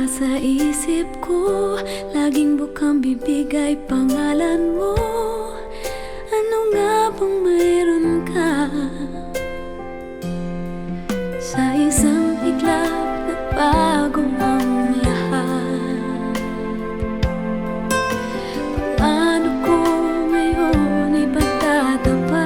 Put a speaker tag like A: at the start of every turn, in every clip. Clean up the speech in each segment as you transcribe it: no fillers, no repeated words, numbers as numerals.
A: sa isip ko, laging bukang bibig ay pangalan mo. Ano nga bang mayroon ka? Sa isang iglap nagbago ang lahat. Paano ko ngayon ipagtatapat?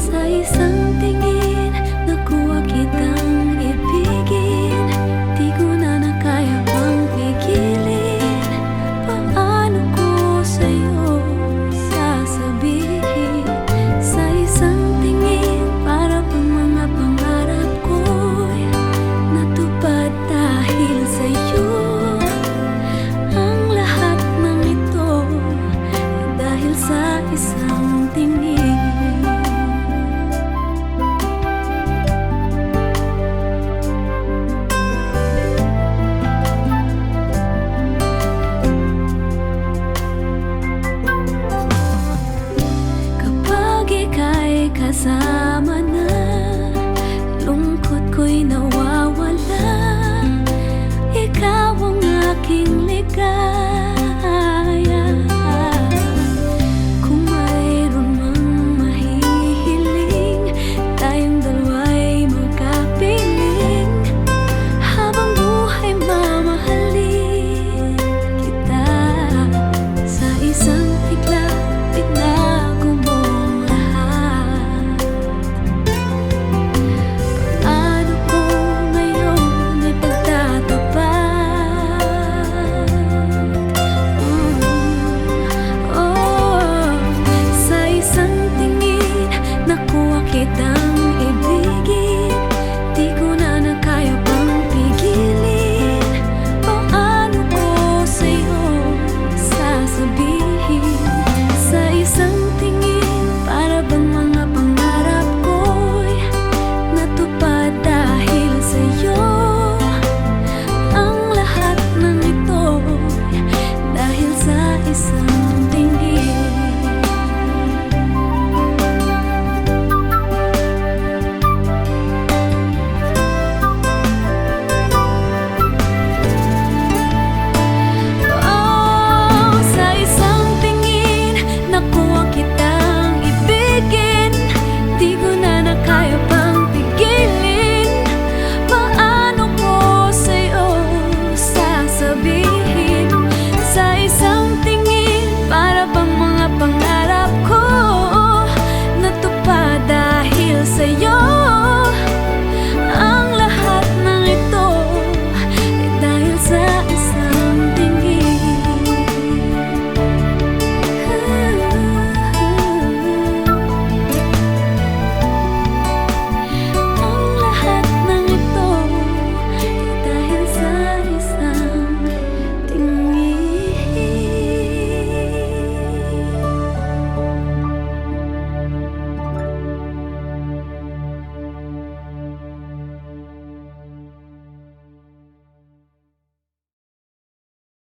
A: Sa isang tingin nakuha kitang ibigin, di ko na kaya pang pigilin. Paano ko sa'yo sasabihin? Sa isang tingin para bang mga pangarap ko'y natupad dahil sa'yo. Ang lahat ng ito ay dahil sa isang tingin. Kapag ika'y kasama na,